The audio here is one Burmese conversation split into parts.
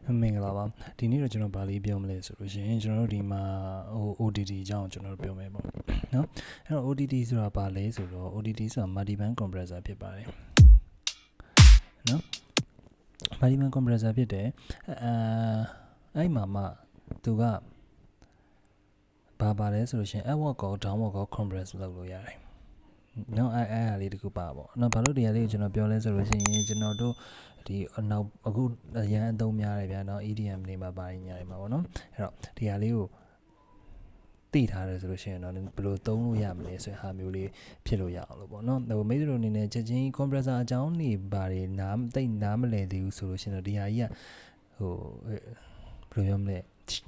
မင်္ဂလာပါဒီနေ့တော့ကျွန်တော်ဗာလေးပြောမလဲဆိုလို့ရှိရင်ကျွန်တော်တို့ဒီမှာOTT အကြောင်းကျွန်တော်တို့ပြောမယ်ပေါ့နော်အဲ့တော့ OTT ဆိုတာဗာလဲဆိုတော့ OTT ဆိုတာ multi-band compressor ဖြစ်ပါတယ်နော် multi-band compressor ဖြစ်တယ်အဲ့မှာသူကဘာလဲဆိုလို့ရှိရင် upward ကော downward ကော compress လုပ်လို့ရတယ်နော်အဲ့ဟာလေးတခုပါပေါ့နော်ဘာလို့ဒီဟာလေးကိုကျွန်တော်ပြောလဲဆိုလို့ရှိရင်ကျွန်တော်တို့ဒီနောက်အခုအရန်အသုံးများတယ်ဗျာနော် EDM တွေမှာပါတယ်ညာတွေမှာပေါ့နော်အဲ့တော့ဒီဟာလေးကိုသိထားတယ်ဆိုလို့ရှိရင်တော့ဘယ်လိုသုံးလို့ရမလဲဆိုတဲ့ဟာမျိုးလေးဖြစ်လို့ရအောင်လို့ပေါ့နော်ဟိုမိတ်ဆွေတို့အနေနဲ့ချက်ချင်း compressor အကြောင်းနေပါတယ်နားမလည်သေးဘူးဆိုလို့ရှိရင်တော့ဒီဟာကြီးကဟိုဘယ်လိုပြောမလဲ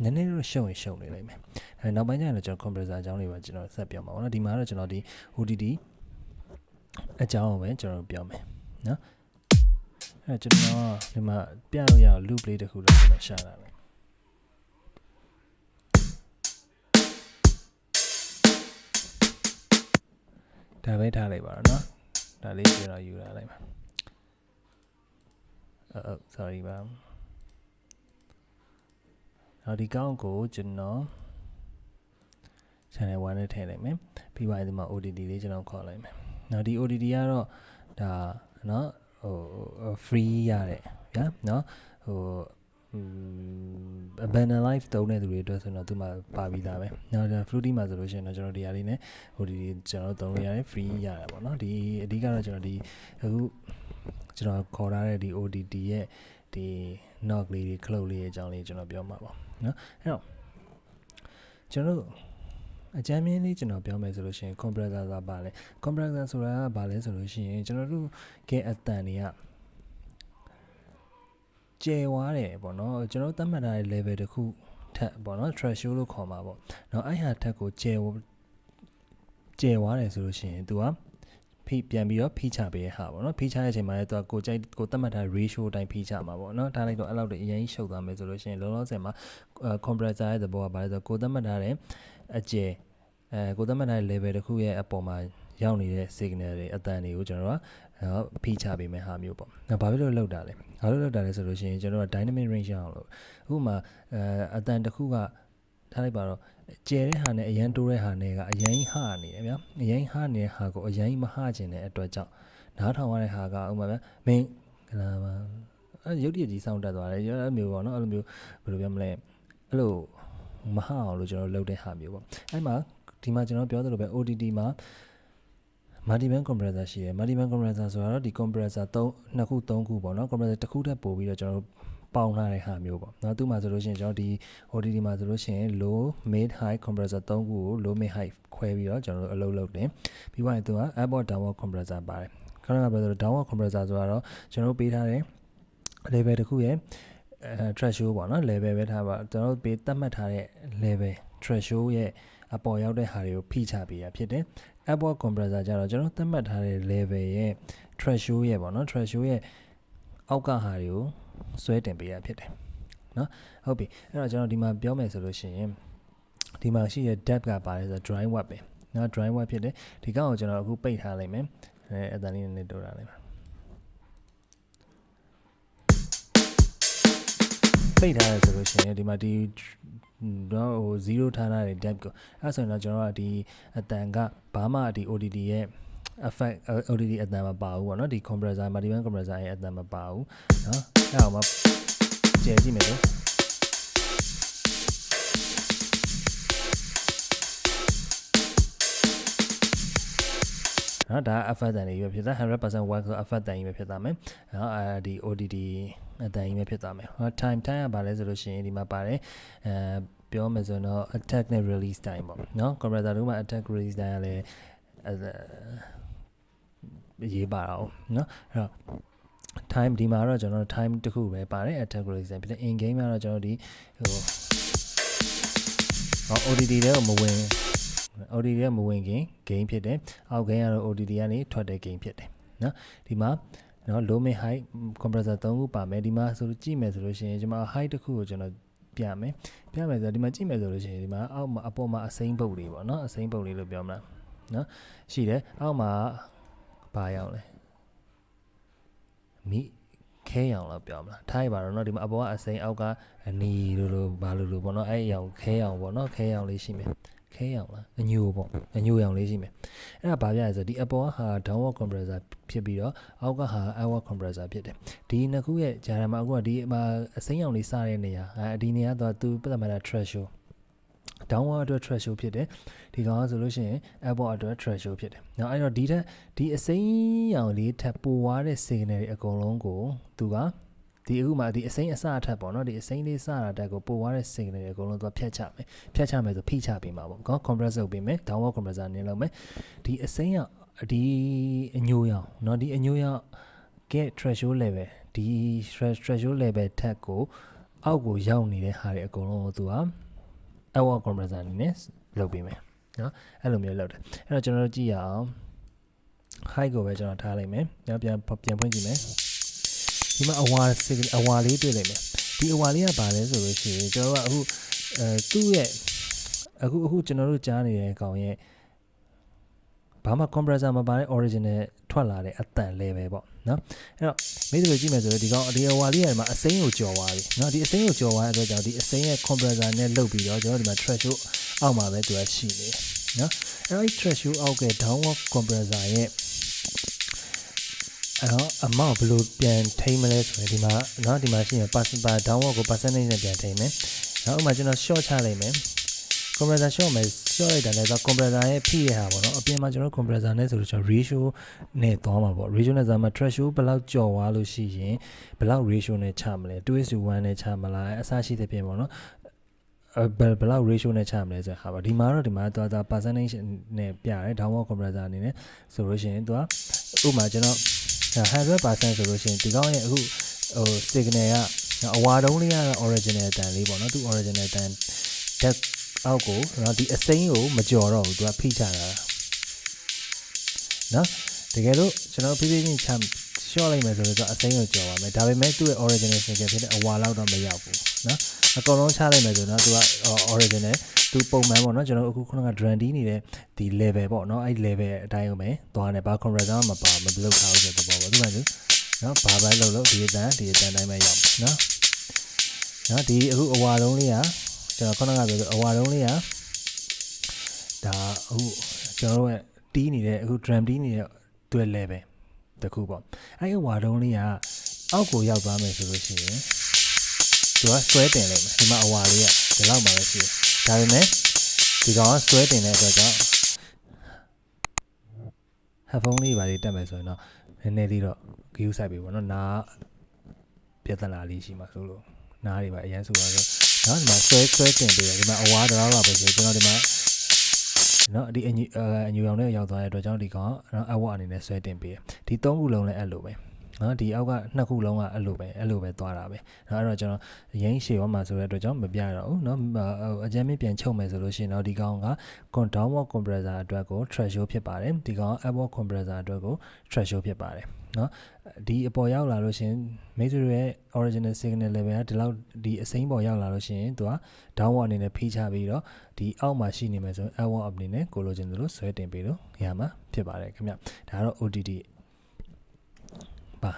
နည်းနည်းတော့ရှုံနေလိမ့်မယ်အဲနောက်ပိုင်းကျရင်တော့ကျွန်တော် compressor အကြောင်းတွေပါကျွန်တော်ဆက်ပြောမှာပေါ့နော်ဒီမှာတော့ကျွန်တော်ဒီ OTT အကြောင်းကိုပဲကျွန်တော်ပြောမယ်နော်အဲကျွန်တော်ဒီမှာပြလို့ရအောင် loop လေးတစ်ခုတော့ကျွန်တော်ရှာလာတယ်ဒါပဲထားလိုက်ပါတော့နော်ဒါလေးကျွန်တော်ယူလာလိုက်ပါsorry ပါနောက်ဒီကောင်းကိုကျွန်တော် channel 1နဲ့ထည့်လိုက်မယ်ပြီးပါရင်ဒီမှာ OTT လေးကျွန်တော်ခေါ်လိုက်မယ်နောက်ဒီ OTT ကတော့ဒါနော်ဟို free ရတယ်ဗျာနော်ဟိုabandon life တုံးတဲ့သူတွေအတွက်ဆိုတော့သူမှပါပြီးသားပဲနောက်ဒါ fruity မှာဆိုလို့ရှိရင်တော့ကျွန်တော်ဒီဟာလေးနဲ့ဟိုဒီကျွန်တော်သုံးလို့ရတယ် free ရတာပေါ့နော်ဒီအဓိကတော့ကျွန်တော်ဒီအခုကျွန်တော်ခေါ်ထားတဲ့ဒီ OTT ရဲ့ဒီ knock လေးတွေ close လေးရဲ့အကြောင်းလေးကျွန်တော်ပြောမှာပေါ့နော်အဲ့တော့ကျွန်တော်အကြမ်းမြင်လေးကျွန်တော်ပြောမယ်ဆိုလို့ရှိရင် compressor ဆိုတာပါလဲ compressor ဆိုတာကဘာလဲဆိုလို့ရှိရင်ကျွန်တော်တို့ကဲအတန်တွေကကျယ်ဝါးတယ်ပေါ့နော်ကျွန်တော်သတ်မှတ်ထားတဲ့ level တစ်ခုထက်ပေါ့နော် threshold လို့ခေါ်မှာပေါ့နော်အဲ့ဟာထက်ကိုကျယ်ဝါးတယ်ဆိုလို့ရှိရင် तू ကပြန်ပြီးတော့ဖိချပေးတဲ့ဟာပေါ့နော်ဖိချတဲ့အချိန်မှာလည်း तू ကိုသတ်မှတ်ထားတဲ့ ratio အတိုင်းဖိချမှာပေါ့နော်ထားလိုက်တော့အဲ့လောက်တည်းအရင်ရှုပ်သွားမယ်ဆိုလို့ရှိရင်လုံးလုံးဆယ်မှာ compressor ရဲ့သဘောကဘာလဲဆိုတော့ကိုသတ်မှတ်ထားတဲ့အကျယ်ကိုသတ်မှတ်ထားတဲ့ level တစ်ခုရဲ့အပေါ်မှာရောက်နေတဲ့ signal တွေအတန်တွေကိုကျွန်တော်ကဖိချပေးမယ်ဟာမျိုးပေါ့။ဘာဖြစ်လို့လောက်တာလဲ။ဘာလို့လောက်တာလဲဆိုလို့ရှိရင်ကျွန်တော်က dynamic range ရအောင်လို့ဥပမာအတန်တစ်ခုကထားလိုက်ပါတော့ကျယ်တဲ့ဟာနဲ့အရန်တိုးတဲ့ဟာနဲ့ကအရန်ဟနေတယ်ဗျာ။အရန်ဟနေတဲ့ဟာကိုအရန်မဟချင်တဲ့အတွက်ကြောင့်နားထောင်ရတဲ့ဟာကဥပမာဗျာမင်းလာပါရုပ်တရက်ကြီးစောင့်တက်သွားတယ်အဲ့လိုမျိုးပေါ့နော်အဲ့လိုမျိုးဘယ်လိုပြောမလဲအဲ့လိုမဟအောင်လို့ကျွန်တော်လုပ်တဲ့ဟာမျိုးပေါ့။အဲ့မှာဒီမှာကျွန်တော်ပြောသလိုပဲ OTT မှာmulti-band compressor ရှိတယ် multi-band compressor ဆိုတော့ဒီ compressor 2ခု3ခုပေါ့နော် compressor တစ်ခုထပ်ပို့ပြီးတော့ကျွန်တော်ပေါင်းထားတဲ့ဟာမျိုးပေါ့နော်သူ့မှာဆိုလို့ရှိရင်ကျွန်တော်ဒီ OTT မှာဆိုလို့ရှိရင် low mid high compressor 3ခုကို low mid high ခွဲပြီးတော့ကျွန်တော်တို့အလုပ်လုပ်တယ်ပြီးသွားရင်သူက upward downward compressor ပါတယ်ခဏကပြောလို့ downward compressor ဆိုတော့ကျွန်တော်တို့ပေးထားတဲ့ level တစ်ခုရဲ့threshold ပေါ့နော် level ပဲထားပါကျွန်တော်တို့ပေးသတ်မှတ်ထားတဲ့ level threshold ရဲ့အပေါ်ရောက်တဲ့ဟာတွေကိုဖိချပေးရဖြစ်တယ်upward compressor ကြတော့ကျွန်တော်သတ်မှတ်ထားတဲ့ level ရဲ့ threshold ရဲ့ပေါ့နော် threshold ရဲ့အောက်ကဟာတွေကိုဆွဲတင်ပေးရဖြစ်တယ်နော်ဟုတ်ပြီအဲ့တော့ကျွန်တော်ဒီမှာပြောမယ်ဆိုလို့ရှိရင်ဒီမှာရှိတဲ့ depth ကပါတယ်ဆိုတော့ dry web ပဲနော် dry web ဖြစ်တယ်ဒီကောင်ကိုကျွန်တော်အခုပိတ်ထားလိုက်မယ်အတန်လေးနဲ့တိုးထားလိုက်မယ်ပိတ်ထားရဆိုလို့ရှိရင်ဒီမှာဒီတော့ဟို0ထားတဲ့ depth ကိုအဲ့ဆိုရင်တော့ကျွန်တော်ကဒီအတန်ကဘာမှဒီ OTT ရဲ့ effect OTT အတန်မပါဘူးပေါ့နော်ဒီ compressor multi-band compressor ရဲ့အတန်မပါဘူးနော်အဲ့အောင်မှကျယ်ကြည့်မယ်လို့နော်ဒါ effect တန်တွေပဲဖြစ်တာ 100% work ဆို effect တန်ကြီးပဲဖြစ်သွားမယ်နော်ဒီ OTT အတန်ကြီးပဲဖြစ်သွားမယ်time ကဘာလဲဆိုလို့ရှိရင်ဒီမှာပါတယ်ပြောမယ်ဆိုတော့ attack နဲ့ release time ပေါ့နော် compressor တို့မှာ attack release time ကလည်းရေးပါတော့နော်အဲ့တော့ time ဒီမှာတော့ကျွန်တော် time တခုပဲပါတယ် attack release time ဖြစ်တဲ့ in game ကတော့ကျွန်တော်ဒီဟိုOTT တွေကိုမဝင် OTT ကမဝင်ခင် game ဖြစ်တယ်အောက် game ကတော့ OTT ကနေထွက်တဲ့ game ဖြစ်တယ်နော်ဒီမှာနော် low mid high compressor 3ခုပါမယ်ဒီမှာဆိုကြည့်မယ်ဆိုလို့ရှိရင်ကျွန်တော် high တစ်ခုကိုကျွန်တော်ပြမယ်ဆိုတော့ဒီမှာကြည့်မယ်ဆိုလို့ရှိရင်ဒီမှာအောက်မှာအပေါ်မှာအစိမ်းပုတ်လေးပေါ့နော်အစိမ်းပုတ်လေးလို့ပြောမလားနော်ရှိတယ်အောက်မှာဘာရောက်လဲ ခဲရောင်လောက်ပြောမလားထားရပါတော့เนาะဒီမှာအပေါ်ကအစိမ်းအောက်ကအနီလိုဘာလိုပေါ့เนาะအဲ့ရောင်ခဲရောင်ပေါ့เนาะခဲရောင်လေးရှိမယ်ခဲရောင်လားအညိုပေါ့အညိုရောင်လေးရှိမယ်အဲ့ဒါဘာပြလဲဆိုဒီအပေါ်ကဟာ downward compressor ဖြစ်ပြီးတော့အောက်ကဟာ upward compressor ဖြစ်တယ်ဒီနှစ်ခုရဲ့ဂျာရမှာအခုကဒီမှာအစိမ်းရောင်လေးစတဲ့နေရာဒီနေရာတော့သူပြဿနာ threshold downward အတွက် threshold ဖြစ်တယ်ဒီကောင်ကဆိုလို့ရှိရင် upward အတွက် threshold ဖြစ်တယ်เนาะအဲ့တော့ဒီအစိမ်းရောင်လေးထပ်ပိုသွားတဲ့ signal တွေအကုန်လုံးကိုသူကဒီအခုမှဒီအစိမ်းအစအထက်ပေါ့နော်ဒီအစိမ်းလေးစတာတက်ကိုပို့သွားတဲ့ signal တွေအကုန်လုံးသူကဖြတ်ချမယ်ဆိုဖိချပေးမှာပေါ့ကော compress လုပ်ပေးမယ် downward compressor နင်းလုပ်မယ်ဒီအစိမ်းရောင်ဒီအညိုရောင်เนาะဒီအညိုရောင် get threshold level ဒီ threshold level ထက်ကိုအောက်ကိုရောက်နေတဲ့ဟာတွေအကုန်လုံးကိုသူက upward compressor အနေနဲ့လုပ်ပေးမယ်เนาะအဲ့လိုမျိုးလုပ်တယ်အဲ့တော့ကျွန်တော်တို့ကြည့်ရအောင် high ကိုပဲကျွန်တော်ထားလိုက်မယ်เนาะပြန်ဖွင့်ကြည့်မယ်ဒီမှာအဝါလေးတွေ့လိုက်မယ်ဒီအဝါလေးကဘာလဲဆိုလို့ရှိရင်ကျွန်တော်တို့ကအခုသူ့ရဲ့အခုကျွန်တော်တို့ကြားနေတဲ့ကောင်ရဲ့ဘာမှ compressor မပါတဲ့ original ထွက်လာတဲ့အတန် level ပေါ့နော်အဲ့တော့မိတ်ဆွေကြည့်မယ်ဆိုတော့ဒီကောင်ဒီအဝါလေးကမှာအစိမ်းကိုကြော်သွားပြီနော်ဒီအစိမ်းကိုကြော်သွားတဲ့အတွက်ကြောင့်ဒီအစိမ်းရဲ့ compressor နဲ့လုတ်ပြီးတော့ကျွန်တော်ဒီမှာ threshold အောက်မှာပဲသူကရှိနေတယ်နော်အဲ့တော့ threshold အောက်က downward compressor ရဲ့အဲ့တော့အမောက်ဘယ်လိုပြန်ထိမလဲဆိုရင်ဒီမှာเนาะဒီမှာရှိရင် downward ကို percentage နဲ့ပြန်ထိမယ်။နောက်ဥပမာကျွန်တော် short ချလိုက်မယ် compressor short မယ် short လိုက်တာလည်းတော့ compressor ရဲ့ဖိရဟာပေါ့နော်အပြင်မှာကျွန်တော် compressor နဲ့ဆိုလို့ကျွန်တော် ratio နဲ့သွားမှာပေါ့ ratio နဲ့ဆိုမှ threshold ဘယ်လောက်ကျော်သွားလို့ရှိရင်ဘယ်လောက် ratio နဲ့ချမလဲ 2:1 နဲ့ချမလားအစားရှိတဲ့ပြင်ပေါ့နော်ဘယ်လောက် ratio နဲ့ချမလဲဆိုဟာပါဒီမှာတော့ဒီမှာသွား percentage နဲ့ပြရတယ် downward compressor အနေနဲ့ဆိုလို့ရှိရင်သူကဥပမာကျွန်တော်100% ဆိုလို့ရှိရင်ဒီကောင်ရဲ့အခုsignal ကအဝါတုံးလေးကတော့ original တန်လေးပေါ့နော်သူ original တန်တက်အောက်ကိုနော်ဒီအစိမ်းကိုမကြော်တော့ဘူးသူကဖိချတာနော်တကယ်လို့ကျွန်တော်ဖြည်းဖြည်းချင်းရှော့လိုက်မယ်ဆိုတော့အစိမ်းကိုကြော်ပါမယ်ဒါပေမဲ့သူ့ရဲ့ original signal ဖြစ်တဲ့အဝါလောက်တော့မရောက်ဘူးနော်အကုန်လုံးချလိုက်မယ်ဆိုတော့သူက original သူပုံမှန်ပေါ့နော်ကျွန်တော်အခုခုနက drum D နေတဲ့ဒီ level ပေါ့နော်အဲ့ level အတိုင်းကိုပဲသွားတယ်ဘာ compressor မပါမလုပ်ထားဘူးဆိုတော့ပေါ့သူကလေနော်ဘာပဲလုပ်ဒီအတန်တိုင်းပဲရောက်နော်ဒီအခုအဝါလုံးလေးကကျွန်တော်ခုနကပြောအဝါလုံးလေးကဒါအခုကျွန်တော်တို့ရဲ့တီးနေတဲ့အခု drum D နေတဲ့သူ့ level တခုပေါ့အဲ့အဝါလုံးလေးကအောက်ကိုရောက်သွားမယ်ဆိုလို့ရှိရင်သူကဆွဲတင်လိုက်မယ်ဒီမှာအဝါလေးကဒီလောက်ပါပဲရှိတယ်ဒါပေမဲ့ဒီကောင်ကဆွဲတင်တဲ့အတွက်ကြောင့် headphone လေးပါလေးတက်မယ်ဆိုရင်တော့နည်းနည်းလေးတော့ view ဆိုင်ပြီပေါ့နော်နားပြဿနာလေးရှိမှာဆိုလို့နားတွေပါအရင်ဆိုတော့နော်ဒီမှာဆွဲတင်ပေးတယ်ဒီမှာအဝါတလောက်လောက်ပဲဆိုကျွန်တော်ဒီမှာနော်ဒီအညူရောင်နဲ့ရောက်သွားတဲ့အတွက်ကြောင့်ဒီကောင်နော်အဝါအနေနဲ့ဆွဲတင်ပေးတယ်ဒီ၃ခုလုံးလည်းအဲ့လိုပဲနော်ဒီအောက်က2ခုလုံးကအဲ့လိုပဲသွားတာပဲနော်အဲ့တော့ကျွန်တော်ရင်းရှည်သွားမှာဆိုတဲ့အတွက်ကြောင့်မပြတော့ဘူးနော်အကြမ်းမြင့်ပြန်ချုပ်မယ်ဆိုလို့ရှိရင်တော့ဒီကောင်က downward compressor အတွက်ကို threshold ဖြစ်ပါတယ်ဒီကောင် upward compressor အတွက်ကို threshold ဖြစ်ပါတယ်နော်ဒီအပေါ်ရောက်လာလို့ရှင်မိတ်ဆွေရဲ့ original signal level ကဒီလောက်ဒီအစိမ်းပေါ်ရောက်လာလို့ရှင်သူက downward အနေနဲ့ဖိချပြီးတော့ဒီအောက်မှာရှိနေမယ်ဆိုရင် upward အနေနဲ့ကိုလိုချင်သလိုဆွဲတင်ပြီးလို့ရမှာဖြစ်ပါတယ်ခင်ဗျဒါတော့ OTT ပါ